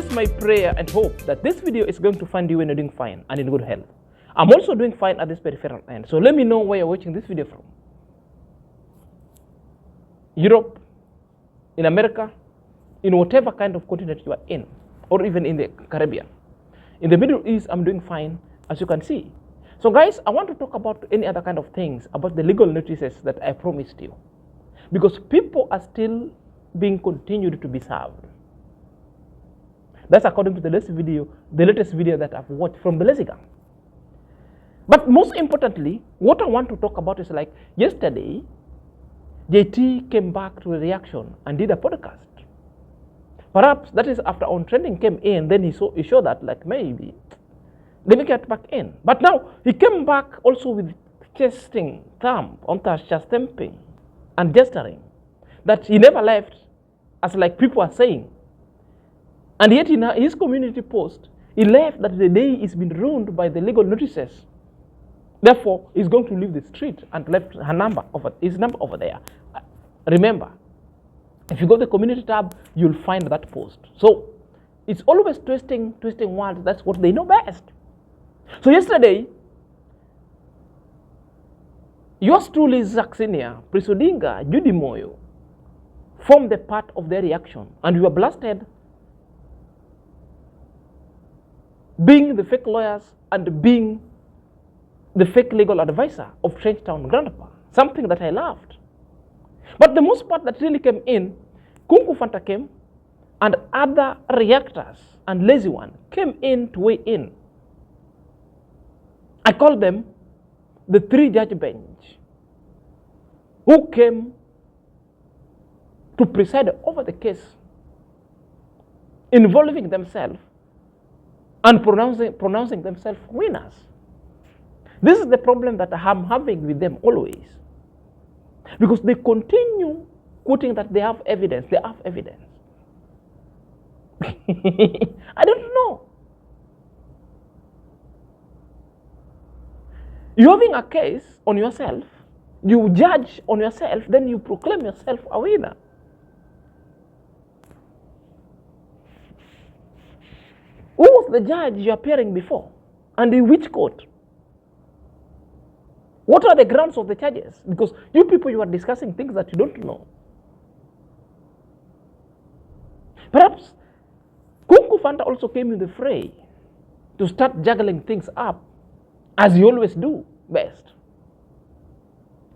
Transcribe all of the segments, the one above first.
is my prayer and hope that this video is going to find you when you're doing fine and in good health. I'm also doing fine at this peripheral end, so let me know where you're watching this video from. Europe, in America, in whatever kind of continent you are in, or even in the Caribbean. In the Middle East, I'm doing fine, as you can see. So guys, I want to talk about any other kind of things about the legal notices that I promised you. Because people are still being continued to be served. That's according to the latest video that I've watched from the Lazy Gang. But most importantly, what I want to talk about is like yesterday, JT came back to a reaction and did a podcast. Perhaps that is after On Trending came in, then he showed that like maybe, let me get back in. But now he came back also with chesting thumb on chest stamping and gesturing that he never left, as like people are saying. And yet in his community post, he left that the day is been ruined by the legal notices. Therefore, he's going to leave the street and left his number over there. Remember, if you go to the community tab, you'll find that post. So it's always twisting words. That's what they know best. So yesterday, yours truly, ZackSNR, OdiNgA, Judy Moyo, formed the part of their reaction, and you were blasted being the fake lawyers and being the fake legal advisor of TrenchtownGrandPa, something that I loved. But the most part that really came in, Kunku Fanta came, and other reactors and lazy one came in to weigh in. I call them the 3-judge bench, who came to preside over the case, involving themselves and pronouncing themselves winners. This is the problem that I'm having with them always. Because they continue quoting that they have evidence. They have evidence. I don't know. You're having a case on yourself, you judge on yourself, then you proclaim yourself a winner. Who was the judge you're appearing before? And in which court? What are the grounds of the charges? Because you people, you are discussing things that you don't know. Perhaps Kunku Fanta also came in the fray to start juggling things up, as you always do best.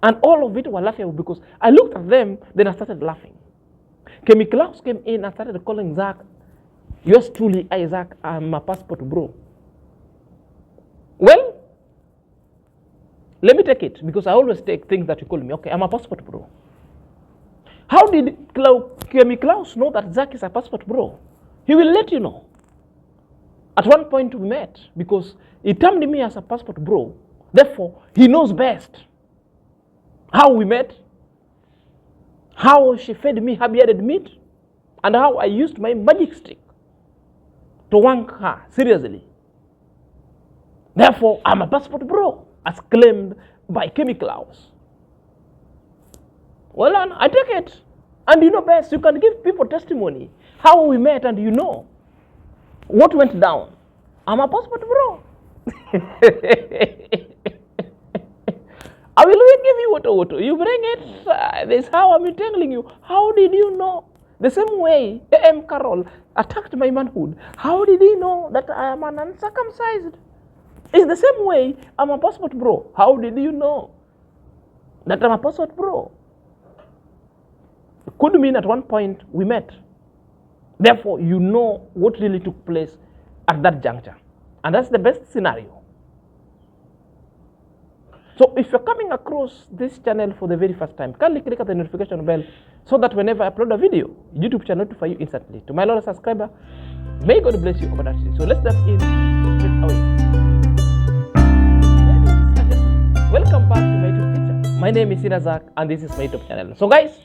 And all of it were laughing because I looked at them, then I started laughing. Kemi Klaus came in and started calling Zack, yours truly, Zack, I'm a passport bro. Well, let me take it, because I always take things that you call me. Okay, I'm a passport bro. How did Kemi Klaus know that Zack is a passport bro? He will let you know. At one point we met, because he termed me as a passport bro. Therefore, he knows best how we met, how she fed me her bearded meat, and how I used my magic stick to wank her seriously. Therefore, I'm a passport bro, as claimed by Kemi Klaus. Well, I take it. And you know best, you can give people testimony, how we met, and you know what went down. I'm a passport bro. I will give you water. You bring it. This is how I'm telling you. How did you know? The same way A.M. Carroll attacked my manhood. How did he know that I am an uncircumcised? It's the same way I'm a passport bro. How did you know that I'm a passport bro? It could mean at one point we met. Therefore, you know what really took place at that juncture. And that's the best scenario. So if you're coming across this channel for the very first time, kindly click at the notification bell so that whenever I upload a video, YouTube channel notify you instantly. To my loyal subscriber, may God bless you abundantly. So let's dive in straight away. Welcome back to my YouTube channel. My name is Zack and this is my YouTube channel. So guys,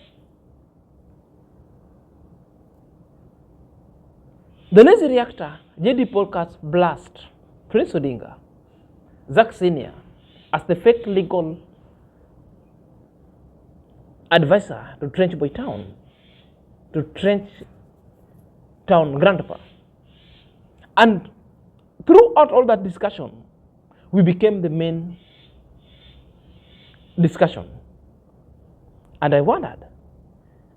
the lazy reactor JTPODCAST blast Prince OdiNgA, ZackSNR, as the fake legal advisor to TrenchtownGrandPa. And throughout all that discussion, we became the main discussion. And I wondered,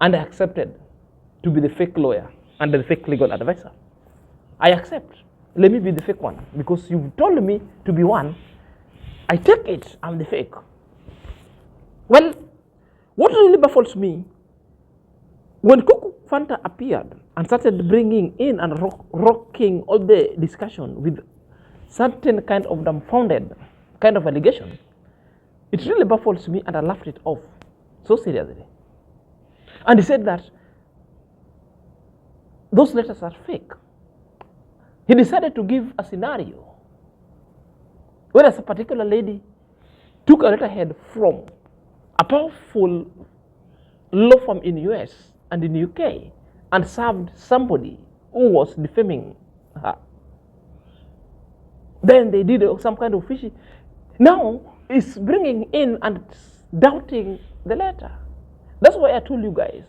and I accepted to be the fake lawyer and the fake legal advisor. I accept. Let me be the fake one, because you've told me to be one. I take it, I'm the fake. Well, what really baffles me, when Kuku Fanta appeared and started bringing in and rocking all the discussion with certain kind of dumbfounded kind of allegation, it really baffles me, and I laughed it off so seriously. And he said that those letters are fake. He decided to give a scenario where a particular lady took a letterhead from a powerful law firm in US and in UK and served somebody who was defaming her. Then they did some kind of fishy. Now it's bringing in and doubting the letter. That's why I told you guys,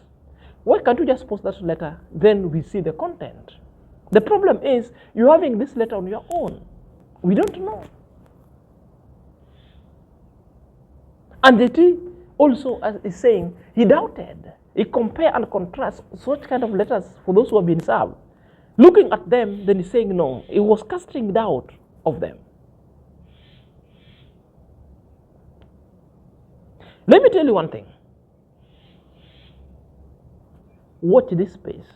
why can't you just post that letter, then we see the content? The problem is, you're having this letter on your own. We don't know. And JT also is saying, he doubted. He compare and contrast such kind of letters for those who have been served. Looking at them, then he's saying no. He was casting doubt of them. Let me tell you one thing. Watch this space.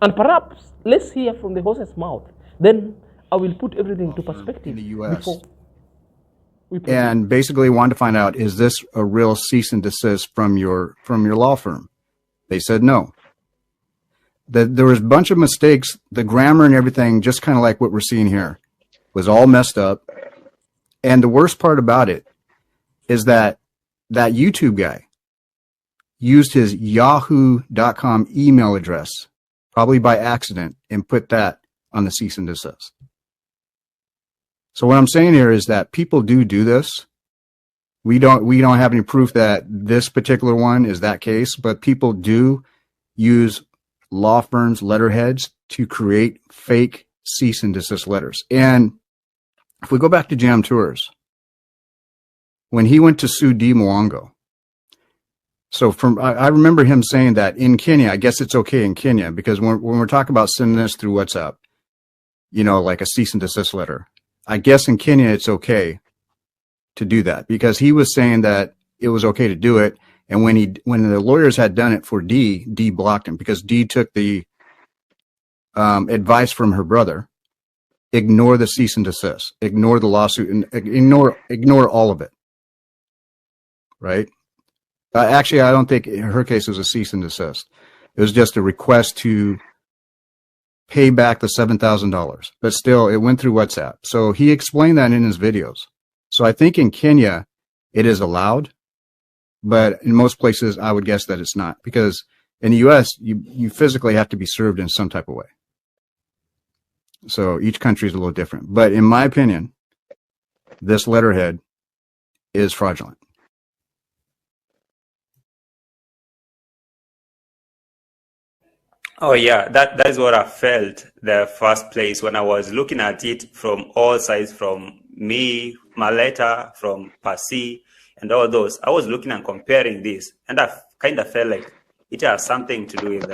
And perhaps let's hear from the horse's mouth. Then I will put everything to perspective in the US. Before and basically wanted to find out, is this a real cease and desist from your law firm? They said no. There was a bunch of mistakes. The grammar and everything, just kind of like what we're seeing here, was all messed up. And the worst part about it is that YouTube guy used his yahoo.com email address, probably by accident, and put that on the cease and desist. So what I'm saying here is that people do this. We don't have any proof that this particular one is that case, but people do use law firms' letterheads to create fake cease and desist letters. And if we go back to Jam Tours, when he went to sue D. Mwango, so I remember him saying that in Kenya, I guess it's okay in Kenya, because when we're talking about sending this through WhatsApp, like a cease and desist letter, I guess in Kenya it's okay to do that, because he was saying that it was okay to do it. And when the lawyers had done it for D blocked him, because D took the advice from her brother: ignore the cease and desist, ignore the lawsuit, and ignore all of it. Right? Actually, I don't think in her case it was a cease and desist. It was just a request to pay back the $7,000, but still it went through WhatsApp. So he explained that in his videos. So I think in Kenya it is allowed, but in most places I would guess that it's not, because in the US you physically have to be served in some type of way. So each country is a little different. But in my opinion, this letterhead is fraudulent. Oh yeah, that is what I felt the first place when I was looking at it from all sides, from me, my letter, from Pasi, and all those. I was looking and comparing this, and I kind of felt like it has something to do with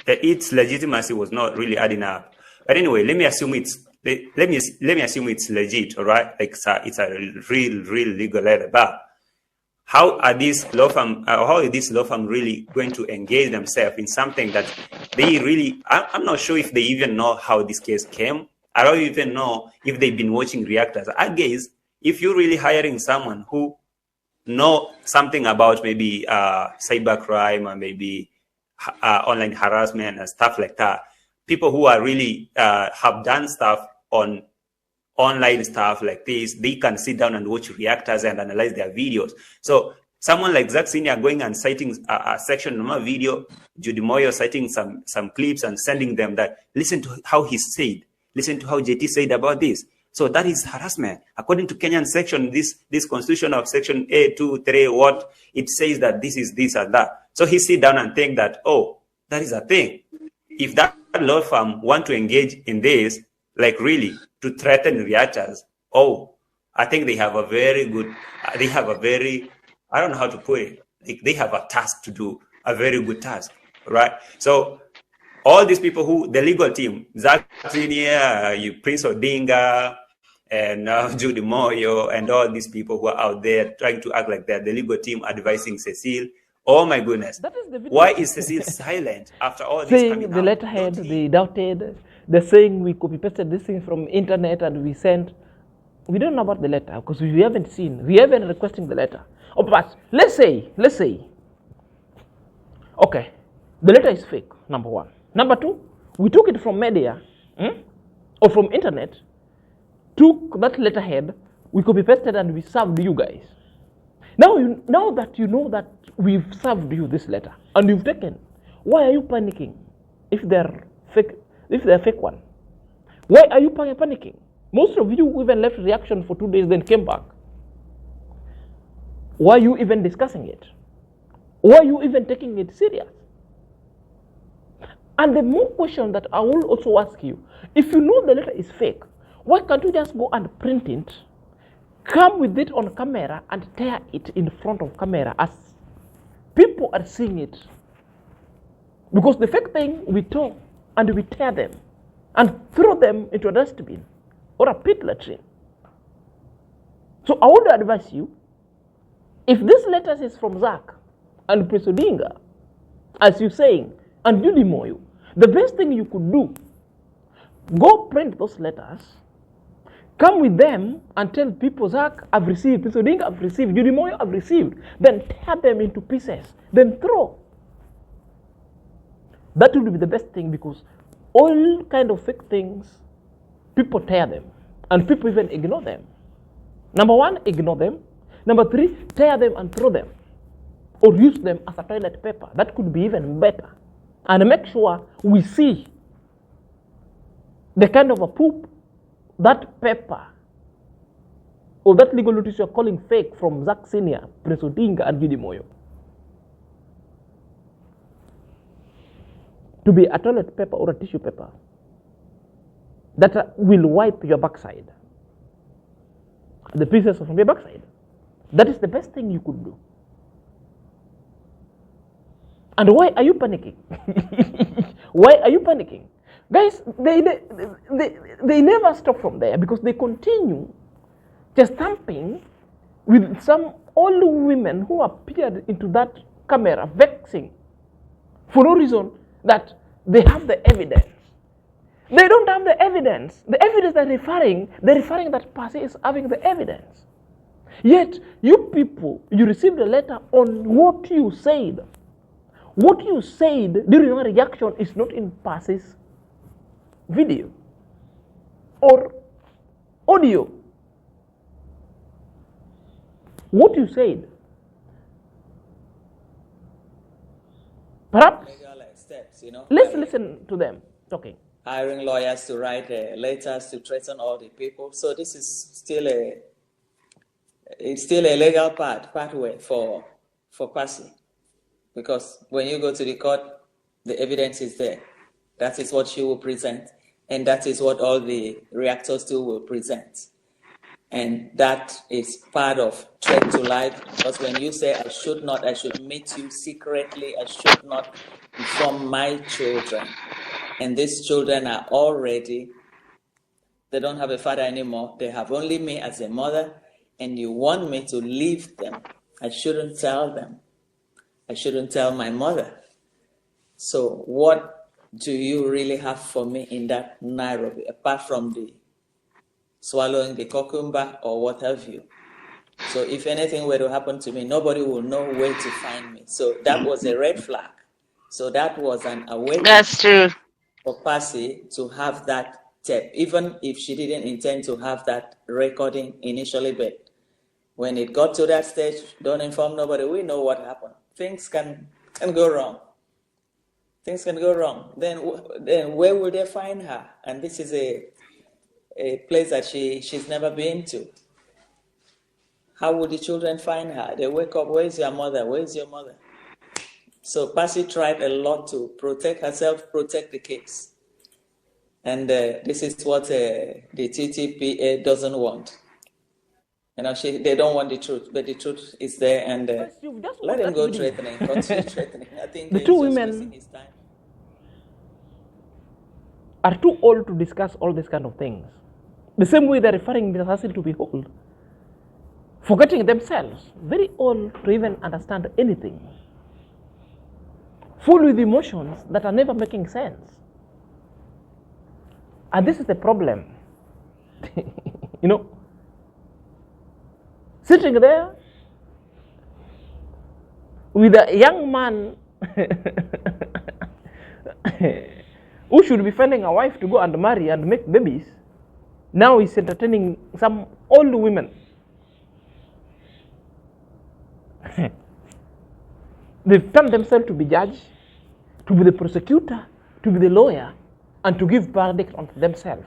its legitimacy was not really adding up. But anyway, let me assume it's legit, all right? Like it's a real legal letter, but how is this law firm really going to engage themselves in something that they really, I'm not sure if they even know how this case came. I don't even know if they've been watching Reactors. I guess if you're really hiring someone who know something about maybe cybercrime or maybe online harassment and stuff like that, people who are really have done stuff on online stuff like this, they can sit down and watch Reactors and analyze their videos. So someone like ZackSNR going and citing a section of my video, Judy Moyo citing some clips and sending them that, listen to how he said, listen to how JT said about this. So that is harassment. According to Kenyan section, this constitution of section A2, 3, what, it says that this is this and that. So he sit down and think that, oh, That is a thing. If that law firm want to engage in this, like really to threaten reactors, I think they have a very, I don't know how to put it. They have a task to do, a very good task, right? So all these people the legal team, ZackSNR, Prince OdiNgA, and Judy Moyo, and all these people who are out there trying to act like they're the legal team advising Cecile. Oh my goodness. Why is Cecile silent after all this saying coming the out? letterhead, they doubted, they're saying we copy-pasted this thing from internet and we sent. We don't know about the letter because we haven't seen, we haven't requesting the letter. Oh, but let's say, okay, the letter is fake, number one. Number two, we took it from media or from internet, took that letterhead, we copy-pasted and we served you guys. Now that you know that we've served you this letter and you've taken, why are you panicking if they're fake? If they're fake one, why are you panicking? Most of you even left Reaction for 2 days, then came back. Why are you even discussing it? Why are you even taking it serious? And the more question that I will also ask you, if you know the letter is fake, why can't you just go and print it, come with it on camera and tear it in front of camera as people are seeing it? Because the fake thing, we tore and we tear them and throw them into a dustbin or a pit latrine. So I would advise you, if this letter is from Zack and Prince OdiNgA, as you're saying, and Judy Moyo, the best thing you could do, go print those letters, come with them and tell people, Zack, I've received, Prince OdiNgA, I've received, Judy Moyo, I've received. Then tear them into pieces, then throw. That will be the best thing, because all kind of fake things, people tear them and people even ignore them. Number one, ignore them. Number three, tear them and throw them or use them as a toilet paper. That could be even better. And make sure we see the kind of a poop that paper or that legal notice you're calling fake from ZackSNR, Prince OdiNgA, and Judy Moyo to be a toilet paper or a tissue paper that will wipe your backside, the pieces from your backside. That is the best thing you could do. And why are you panicking? Why are you panicking? Guys, they never stop from there, because they continue just stamping with some old women who appeared into that camera, vexing for no reason, that they have the evidence. They don't have the evidence. The evidence they're referring that Percy is having the evidence. Yet, you people, you received a letter on what you said. What you said during your reaction is not in Percy's video or audio. What you said. Perhaps, steps, let's listen to them talking. Hiring lawyers to write letters to threaten all the people. So this is still a legal pathway for Percy. Because when you go to the court, the evidence is there. That is what she will present. And that is what all the reactors too will present. And that is part of threat to life. Because when you say, I should meet you secretly, I should not inform my children. And these children are already, they don't have a father anymore. They have only me as a mother. And you want me to leave them. I shouldn't tell them. I shouldn't tell my mother. So what do you really have for me in that Nairobi, apart from the swallowing the cucumber or what have you? So if anything were to happen to me, nobody will know where to find me. So that was a red flag. So that was an awakening. That's true. For Percy to have that tape, even if she didn't intend to have that recording initially, but when it got to that stage, don't inform nobody. We know what happened. Things can go wrong. Things can go wrong. Then where will they find her? And this is a place that she's never been to. How would the children find her? They wake up, where's your mother? Where's your mother? So Pasi tried a lot to protect herself, protect the case. And this is what the TTPA doesn't want. You know, they don't want the truth, but the truth is there, and You've just let watched him that go video. threatening, continue threatening. I think The he's two just wasting women his time. are too old to discuss all these kind of things. The same way they're referring Mr. Hassil to be old, forgetting themselves, very old to even understand anything, full with emotions that are never making sense. And this is the problem. You know, sitting there with a young man who should be finding a wife to go and marry and make babies, now he's entertaining some old women. They've turned themselves to be judge, to be the prosecutor, to be the lawyer, and to give verdict on themselves.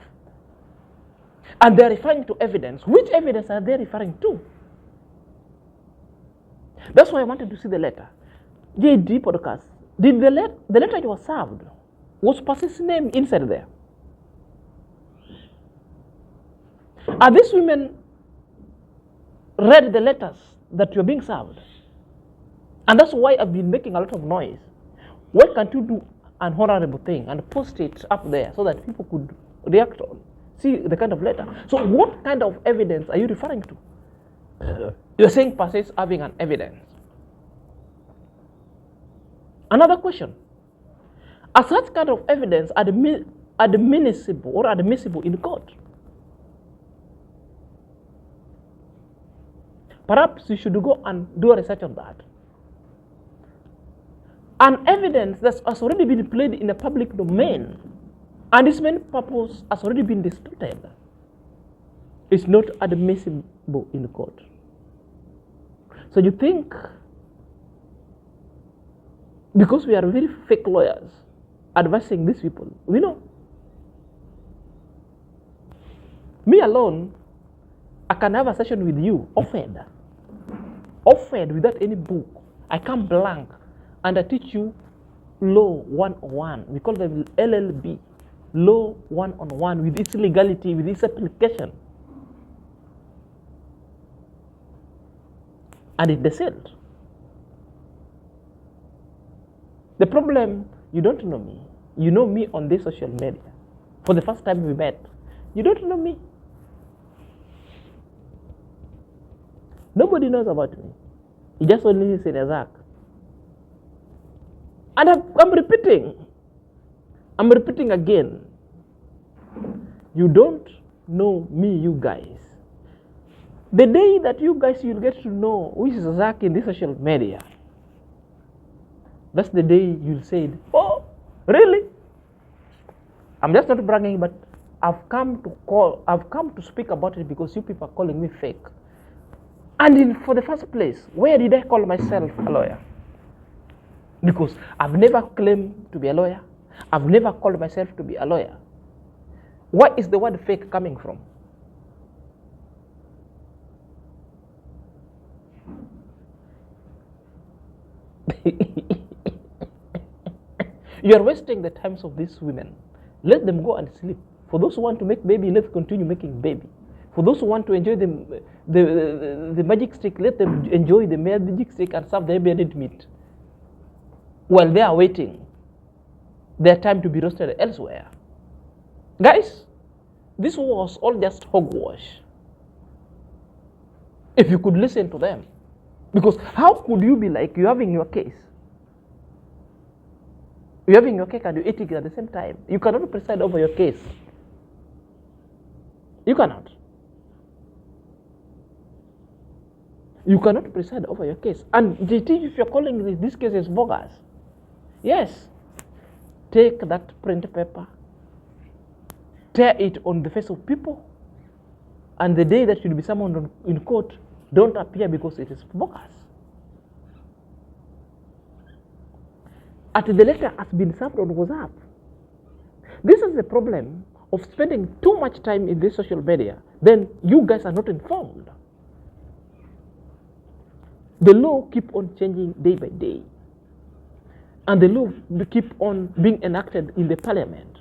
And they're referring to evidence. Which evidence are they referring to? That's why I wanted to see the letter. JTPODCAST, did the letter you were served, was Pasi's name inside there? Are these women read the letters that you're being served? And that's why I've been making a lot of noise. Why can't you do an honorable thing and post it up there so that people could react on, see the kind of letter? So what kind of evidence are you referring to? You're saying Pasi is having an evidence. Another question. Are such kind of evidence admissible or admissible in court? Perhaps you should go and do a research on that. An evidence that has already been played in a public domain and its main purpose has already been distorted is not admissible in court. So you think, because we are very fake lawyers advising these people, we know. Me alone, I can have a session with you, offered without any book. I come blank and I teach you law 101. We call them LLB, law 101, with its legality, with its application. And it descends. The problem, you don't know me. You know me on this social media. For the first time we met, you don't know me. Nobody knows about me. You just only see Zack. And I'm repeating again. You don't know me, you guys. The day that you guys will get to know who is Zack in this social media, that's the day you'll say, oh, really? I'm just not bragging, but I've come to speak about it because you people are calling me fake. And for the first place, where did I call myself a lawyer? Because I've never claimed to be a lawyer. I've never called myself to be a lawyer. Where is the word fake coming from? You are wasting the times of these women. Let them go and sleep. For those who want to make baby, let's continue making baby. For those who want to enjoy the magic stick, let them enjoy the magic stick and serve their bearded meat. While they are waiting their time to be roasted elsewhere. Guys, this was all just hogwash. If you could listen to them. Because how could you be like, you're having your case? You're having your cake and you're eating it at the same time. You cannot preside over your case. You cannot. You cannot preside over your case. And JT, if you're calling this case is bogus, yes, take that print paper, tear it on the face of people, and the day that you'll be summoned in court, don't appear because it is bogus. The letter has been served on WhatsApp. This is the problem of spending too much time in this social media. Then you guys are not informed. The law keep on changing day by day. And the law will keep on being enacted in the parliament.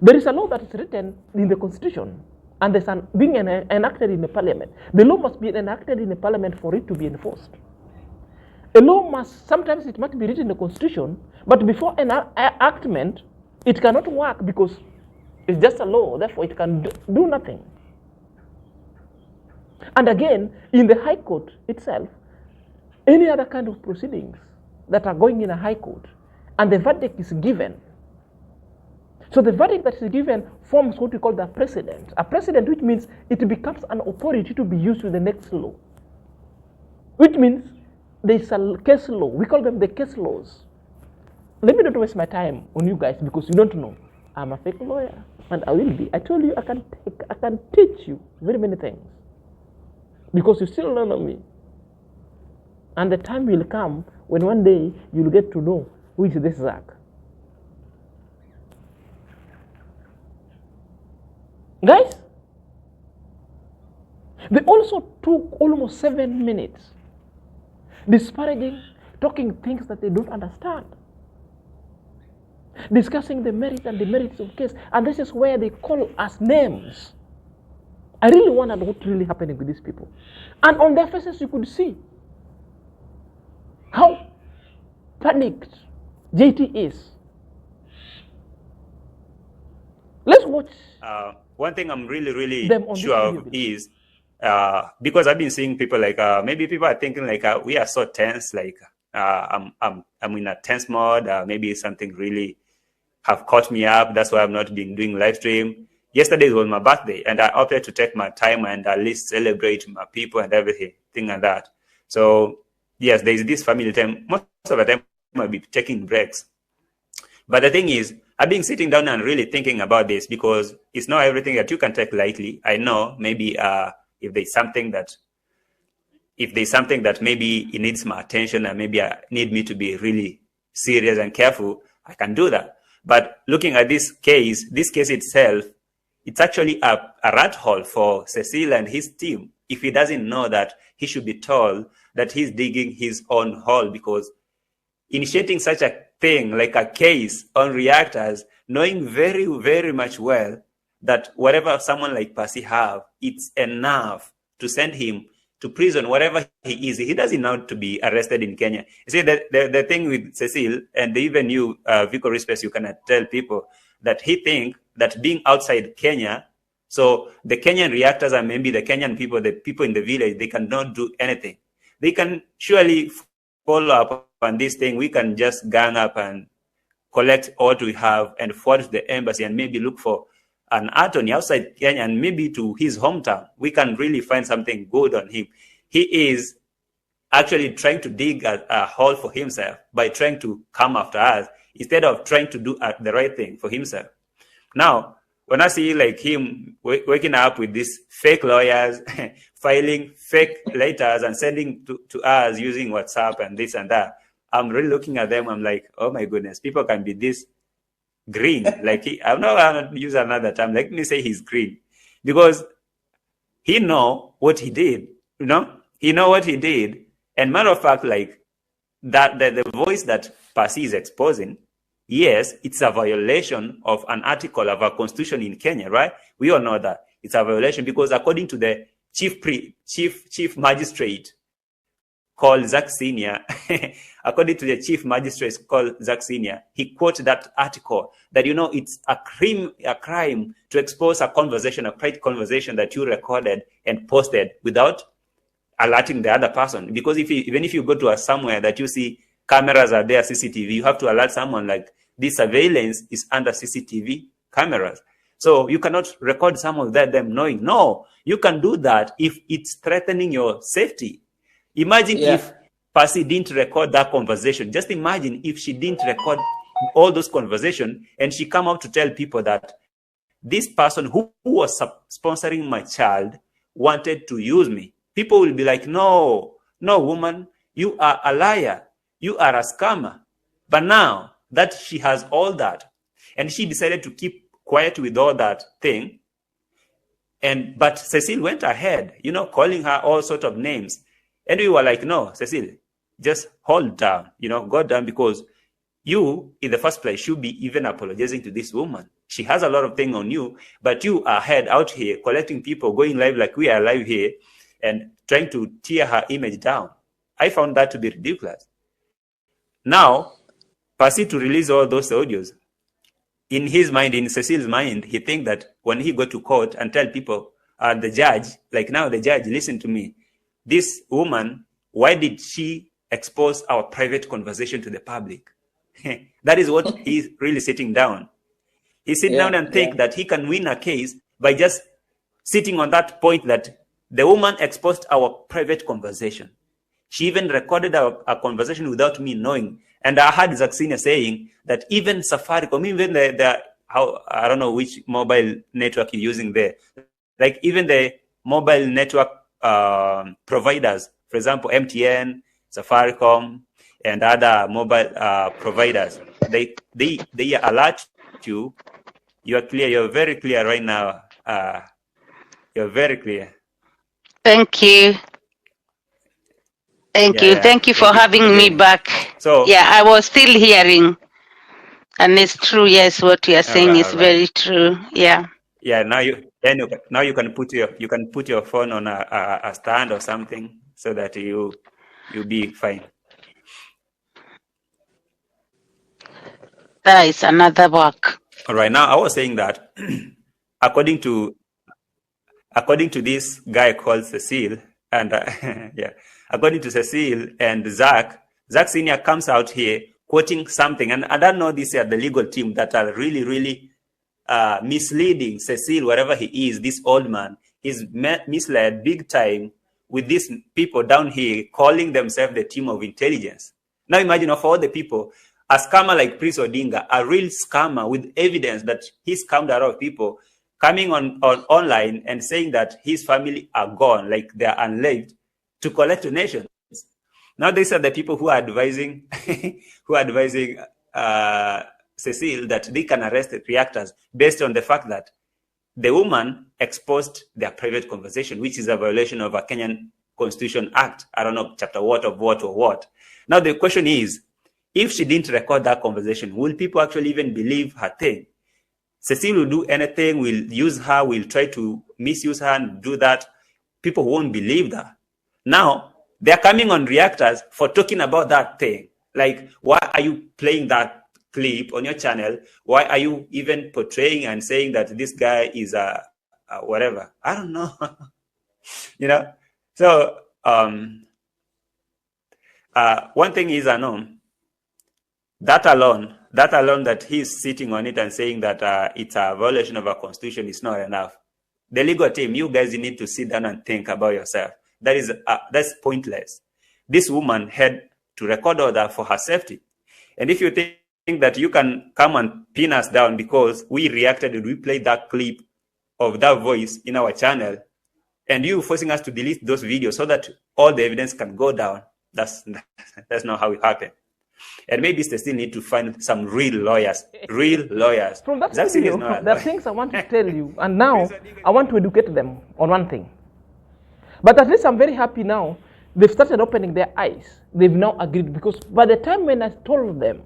There is a law that is written in the constitution, and there's being enacted in the parliament. The law must be enacted in the parliament for it to be enforced. A law must, sometimes it might be written in the constitution, but before enactment, it cannot work because it's just a law, therefore it can do nothing. And again, in the High Court itself, any other kind of proceedings that are going in a High Court, and the verdict is given. So the verdict that is given forms what we call the precedent. A precedent, which means it becomes an authority to be used with the next law. Which means there's a case law. We call them the case laws. Let me not waste my time on you guys because you don't know. I'm a fake lawyer, and I will be. I told you I can teach you very many things because you still don't know me. And the time will come when one day you'll get to know who is this Zack. Guys, they also took almost 7 minutes disparaging, talking things that they don't understand, discussing the merits and demerits of case, and this is where they call us names. I really wondered what's really happening with these people. And on their faces you could see how panicked JT is. Let's watch. One thing I'm really them on sure of is, because I've been seeing people like, maybe people are thinking like, we are so tense, like I'm in a tense mode, maybe something really have caught me up, that's why I've not been doing live stream. Yesterday was my birthday, and I opted to take my time and at least celebrate my people and everything, thing like that. So yes, there is this family time. Most of the time I'll be taking breaks. But the thing is, I've been sitting down and really thinking about this because it's not everything that you can take lightly. I know maybe if there's something that maybe it needs my attention and maybe I need me to be really serious and careful, I can do that. But looking at this case itself, it's actually a rat hole for Cecile and his team. If he doesn't know that, he should be told that he's digging his own hole, because initiating such a thing like a case on reactors, knowing very, very much well that whatever someone like Percy have, it's enough to send him to prison, wherever he is. He doesn't know to be arrested in Kenya. You see, the thing with Cecile, and even you, Vico Respect, you cannot tell people that he think that being outside Kenya, so the Kenyan reactors and maybe the Kenyan people, the people in the village, they cannot do anything. They can surely follow up on this thing. We can just gang up and collect what we have and forward to the embassy and maybe look for an attorney outside Kenya and maybe to his hometown. We can really find something good on him. He is actually trying to dig a hole for himself by trying to come after us instead of trying to do the right thing for himself. Now, when I see like him waking up with these fake lawyers, filing fake letters and sending to us using WhatsApp and this and that, I'm really looking at them. I'm like, oh my goodness, people can be this green. Like I'm not going to use another term. Let me say he's green, because he know what he did. You know, he know what he did. And matter of fact, like that, the voice that Percy is exposing, yes, it's a violation of an article of our constitution in Kenya, right? We all know that it's a violation because according to the chief magistrate called ZackSNR, according to the chief magistrate called ZackSNR, he quoted that article that, you know, it's a crime to expose a conversation, a private conversation that you recorded and posted without alerting the other person. Because even if you go to somewhere that you see cameras are there, CCTV, you have to alert someone like this surveillance is under CCTV cameras. So you cannot record some of them knowing. No, you can do that if it's threatening your safety. Imagine if Percy didn't record that conversation. Just imagine if she didn't record all those conversations and she come out to tell people that this person who was sponsoring my child wanted to use me. People will be like, no, woman, you are a liar. You are a scammer. But now that she has all that, and she decided to keep quiet with all that thing, but Cecile went ahead, you know, calling her all sorts of names. And we were like, no, Cecile, just hold down, go down, because you, in the first place, should be even apologizing to this woman. She has a lot of things on you, but you are out here collecting people, going live like we are live here, and trying to tear her image down. I found that to be ridiculous. Now, proceed to release all those audios. In his mind, in Cecile's mind, he thinks that when he go to court and tell people, the judge, like now the judge, listen to me. This woman, why did she expose our private conversation to the public? That is what he's really sitting down. He sit down and think that he can win a case by just sitting on that point that the woman exposed our private conversation. She even recorded a conversation without me knowing. And I heard ZackSNR saying that even Safaricom, even the how, I don't know which mobile network you're using there, like even the mobile network providers, for example, MTN, Safaricom, and other mobile providers, they alert you. You are clear. You're very clear right now. You're very clear. Thank you. Thank you. Thank you for having me back. So yeah, I was still hearing, and it's true. Yes, what you are saying is very true. Yeah. Yeah. Now you can put your phone on a stand or something so that you'll be fine. That is another work. All right. Now I was saying that according to this guy called Cecile, and according to Cecile and Zack, ZackSNR comes out here quoting something, and I don't know, these are the legal team that are really, really misleading Cecile, wherever he is. This old man is misled big time with these people down here calling themselves the team of intelligence. Now imagine of all the people, a scammer like Prince OdiNgA, a real scammer with evidence that he scammed a lot of people, coming on online and saying that his family are gone, like they are unlived, to collect donations. Now these are the people who are advising Cecile that they can arrest the Reactors based on the fact that the woman exposed their private conversation, which is a violation of a Kenyan Constitution Act. I don't know, chapter what or what. Now the question is, if she didn't record that conversation, will people actually even believe her thing? Cecile will do anything, will use her, will try to misuse her and do that. People won't believe that. Now, they're coming on Reactors for talking about that thing. Like, why are you playing that clip on your channel? Why are you even portraying and saying that this guy is a whatever? I don't know. So, one thing is I know, that alone that he's sitting on it and saying that it's a violation of our constitution is not enough. The legal team, you guys need to sit down and think about yourself. That's pointless. This woman had to record all that for her safety. And if you think that you can come and pin us down because we reacted and we played that clip of that voice in our channel, and you forcing us to delete those videos so that all the evidence can go down, that's not how it happened. And maybe they still need to find some real lawyers. From that video, there are things I want to tell you, and now I want to educate them on one thing. But at least I'm very happy now. They've started opening their eyes. They've now agreed, because by the time when I told them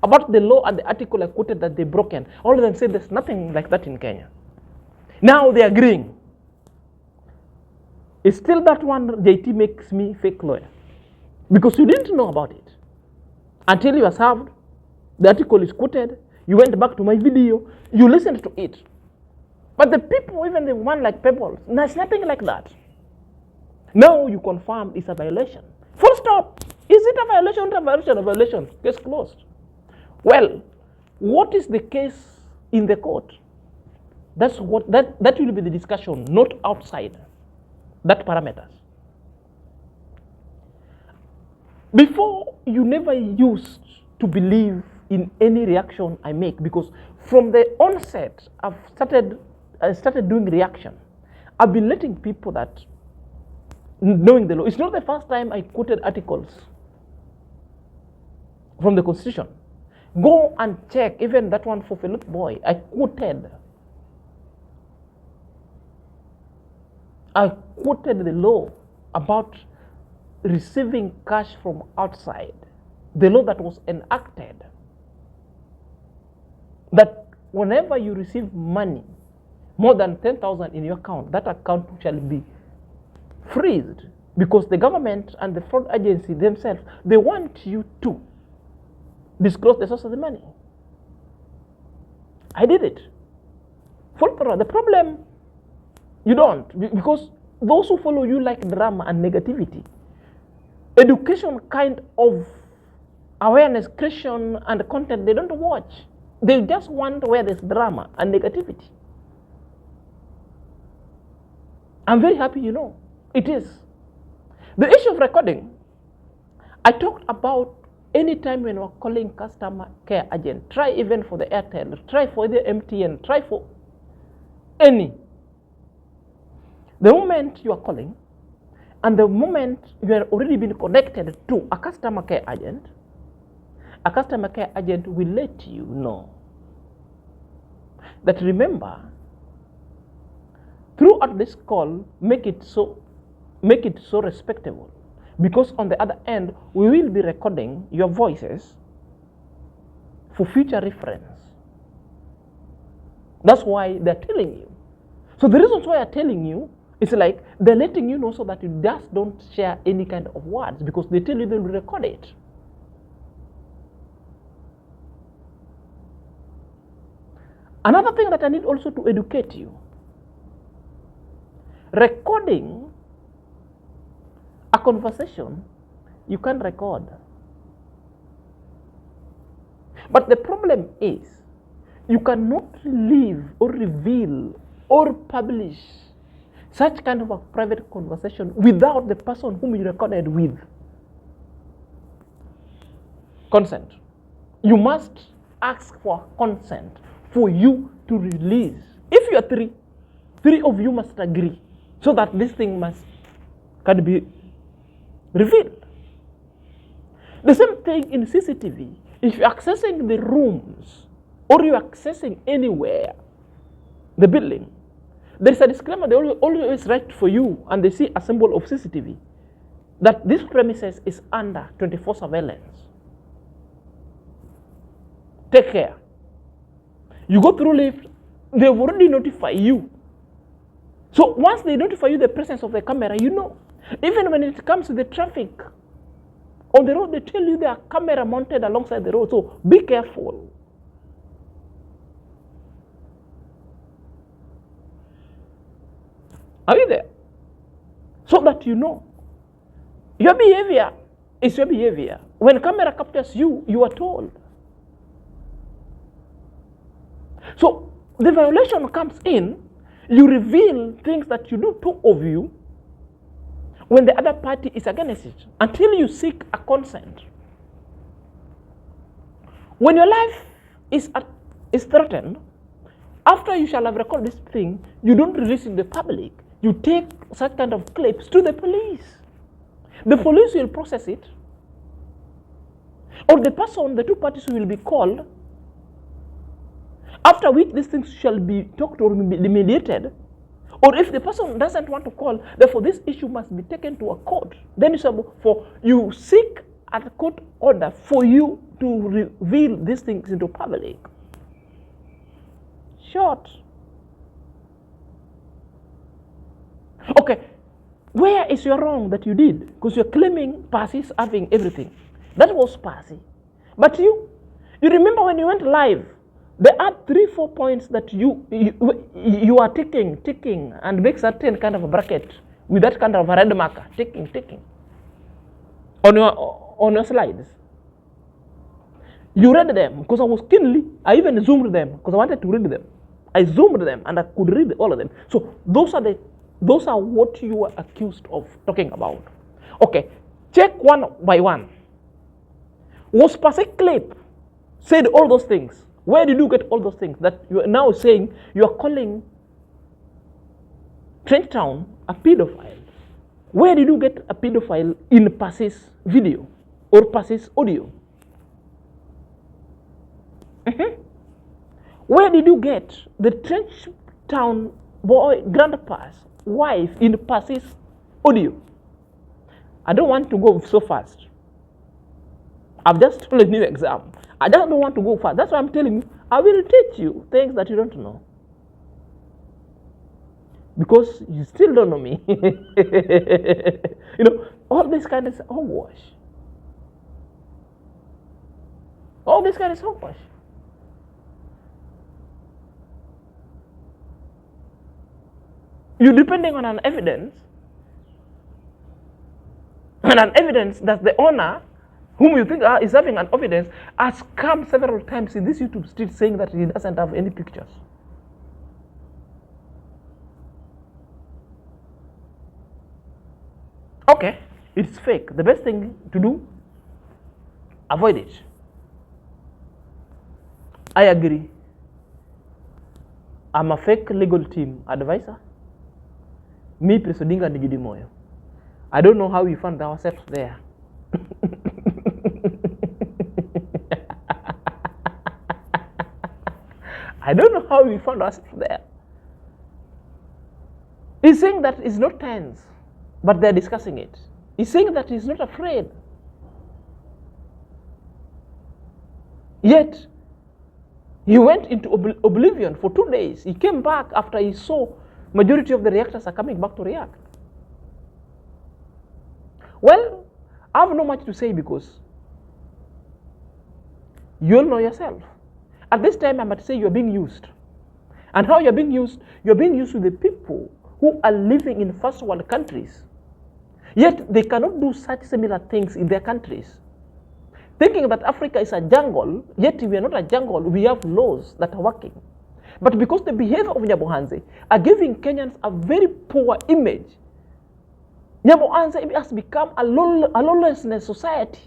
about the law and the article I quoted that they've broken, all of them said there's nothing like that in Kenya. Now they're agreeing. It's still that one JT makes me fake lawyer. Because you didn't know about it until you are served. The article is quoted. You went back to my video. You listened to it. But the people, even the one like Pebbles, there's nothing like that. Now you confirm it's a violation. Full stop. Is it a violation? A violation. Case closed. Well, what is the case in the court? That's what that will be the discussion, not outside that parameters. Before, you never used to believe in any reaction I make, because from the onset, I started doing reaction. I've been letting people that knowing the law. It's not the first time I quoted articles from the Constitution. Go and check, even that one for Philip Boy, I quoted the law. about receiving cash from outside, the law that was enacted, that whenever you receive money, more than 10,000 in your account, that account shall be freezed, because the government and the fraud agency themselves, they want you to disclose the source of the money. I did it. The problem, you don't, because those who follow you like drama and negativity. Education kind of awareness, creation, and content, they don't watch. They just want where there's drama and negativity. I'm very happy you know. It is. The issue of recording, I talked about anytime when we're calling customer care agent, try even for the Airtel, try for the MTN, try for any. The moment you are calling, and the moment you have already been connected to a customer care agent will let you know that, remember, throughout this call, make it so respectable, because on the other end we will be recording your voices for future reference. That's why they're telling you. So the reasons why they're telling you, it's like they're letting you know so that you just don't share any kind of words, because they tell you they will record it. Another thing that I need also to educate you, recording a conversation, you can record. But the problem is, you cannot leave or reveal or publish such kind of a private conversation without the person whom you recorded with consent. You must ask for consent for you to release. If you are three of you must agree, so that this thing can be revealed. The same thing in CCTV. If you're accessing the rooms or you're accessing anywhere, the building, there is a disclaimer they always write for you, and they see a symbol of CCTV, that this premises is under 24 surveillance. Take care. You go through lift, they've already notified you. So once they notify you the presence of the camera, you know. Even when it comes to the traffic on the road, they tell you there are camera mounted alongside the road. So be careful. Are you there? So that you know. Your behavior is your behavior. When camera captures you, you are told. So the violation comes in, you reveal things that you do, two of you, when the other party is against it, until you seek a consent. When your life is threatened, after you shall have recorded this thing, you don't release it to the public. You take such kind of clips to the police. The police will process it, or the person, the two parties will be called, after which these things shall be talked or be mediated. Or if the person doesn't want to call, therefore this issue must be taken to a court. Then you seek a court order for you to reveal these things into public. Short. Okay, where is your wrong that you did? Because you're claiming Percy's having everything. That was Percy. But you remember when you went live, there are 3-4 points that you are ticking and make certain kind of a bracket with that kind of a red marker, ticking on your slides. You read them because I was keenly. I even zoomed them because I wanted to read them. I zoomed them and I could read all of them. So those are what you are accused of talking about. Okay, check one by one. Was Percy clip said all those things? Where did you get all those things that you are now saying you are calling Trenchtown a pedophile? Where did you get a pedophile in Percy's video or Percy's audio? Where did you get the Trenchtown grandpa's wife in Percy's audio? I don't want to go so fast. I've just told a new exam. I just don't want to go fast. That's why I'm telling you, I will teach you things that you don't know. Because you still don't know me. You know, all this kind of hogwash. All this kind of hogwash. You're depending on an evidence, and an evidence that the owner, whom you think is having an evidence, has come several times in this YouTube street saying that he doesn't have any pictures. Okay, it's fake. The best thing to do, avoid it. I agree. I'm a fake legal team advisor. Me, OdiNgA Nijidimoyo. I don't know how we found ourselves there. I don't know how we found ourselves there. He's saying that it's not tense, but they're discussing it. He's saying that he's not afraid. Yet, he went into oblivion for 2 days. He came back after he saw majority of the reactors are coming back to react. Well, I have no much to say because you'll know yourself. At this time, I might say you're being used. And how you're being used with the people who are living in first world countries. Yet, they cannot do such similar things in their countries. Thinking that Africa is a jungle, yet we are not a jungle, we have laws that are working. But because the behavior of Nyabohanse are giving Kenyans a very poor image, Nyabohanse has become a lawlessness society.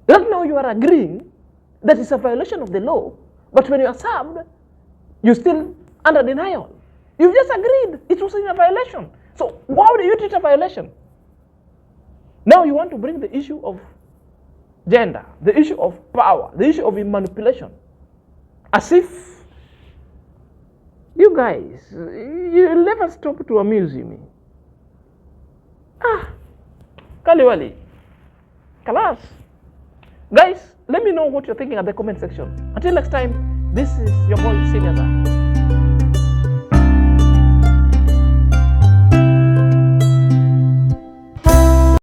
Right now you are agreeing that it's a violation of the law, but when you are served, you're still under denial. You've just agreed it was in a violation. So how do you treat a violation? Now you want to bring the issue of gender, the issue of power, the issue of manipulation. As if you guys, you never stop to amuse me. Kaliwali. Kalas. Guys, let me know what you're thinking at the comment section. Until next time, this is your boy, Senior Zack.